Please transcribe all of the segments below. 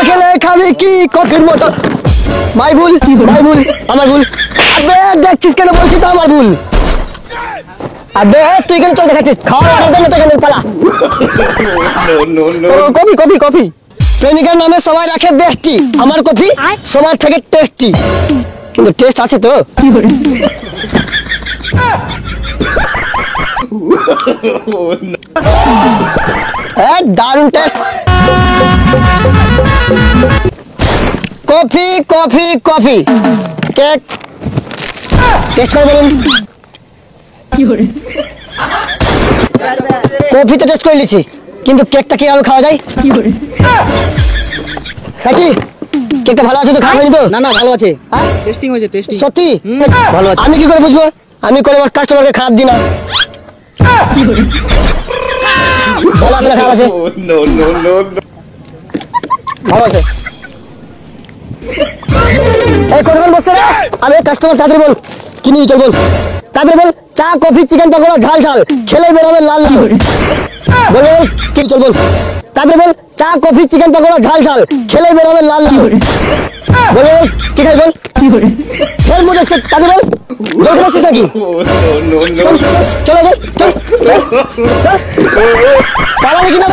খেলে খাবি কি কফির মতো। মাই ভুল আমার ভুল। আবে দেখছিস কেন বলছি তো আমার ভুল। আবে তুই কেন চোখ দেখাচ্ছিস? খাওয়ার অর্ডার দে না তো কেন পালা। Coffee coffee coffee. প্রেমিকার নামে সবাই রাখে বেস্টি, আমার কফি সবার থেকে টেস্টি। কিন্তু টেস্ট আছে তো? দারুণ test. Coffee coffee coffee cake test করে বলুন। কফি তো টেস্ট করে নিয়েছি, কিন্তু কেকটা কিভাবে খাওয়া যায়? সাকি কেকটা ভালো আছে তো? খাওয়া হয়নি তো? না না ভালো আছে, টেস্টিং হয়েছে টেস্টিং। সত্যি ভালো আছে। আমি কি করে বুঝবো? আমি করে আমার কাস্টমারকে খারাপ দিই না। ভালো আছে না খারাপ আছে? ভালো আছে। এই কতক্ষণ বসছে রে? আমি কাস্টমার তাড়াতাড়ি বল কি নিবি চল বল তাড়াতাড়ি বল। চা কফি চিকেন পকোড়া ঝাল ঝাল খেলে বেরোবে লাল লাল। বল বল কি চল বল তাড়াতাড়ি বল। চা কফি চিকেন পকোড়া ঝাল ঝাল খেলে বেরোবে লাল লাল। বল বল কি খাই বল। ফের মুজে তাড়াতাড়ি বল। জল খাচ্ছিস নাকি? চল চল চল চল পালা নাকি না?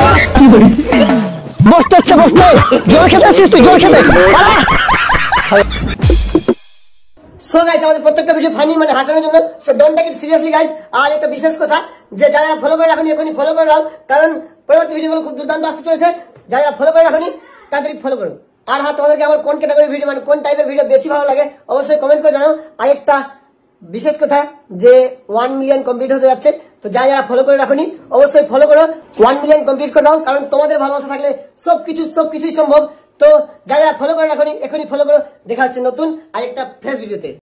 বসতে হচ্ছে বসতে। জল খেতে আসছিস তুই? জল খেতে পালা। সো গাইস আমাদের প্রত্যেকটা ভিডিও ফানি মানে হাসানোর জন্য, so don't take it seriously guys. আর একটা বিশেষ কথা যে যারা ফলো করে রাখুনি এখনই ফলো করে রাখো, কারণ পরবর্তী ভিডিওগুলো খুব দুর্দান্ত আসতে চলেছে। যারা ফলো করে রাখুনি তাড়াতাড়ি ফলো করো। আর হ্যাঁ, তোমাদেরকে আমার কোন ক্যাটাগরির ভিডিও মানে কোন টাইপের ভিডিও বেশি ভালো লাগে অবশ্যই কমেন্ট করে জানাও। আর একটা বিশেষ কথা যে 1 মিলিয়ন কমপ্লিট হতে যাচ্ছে, তো যারা যারা ফলো করে রাখুনি অবশ্যই ফলো করো। 1 মিলিয়ন কমপ্লিট করে দাও, কারণ তোমাদের ভালোবাসা থাকলে সবকিছুই সম্ভব। তো যারা যারা ফলো করে রাখুনি এখনই ফলো করো। দেখা হচ্ছে নতুন আরেকটা ফ্রেশ ভিডিওতে।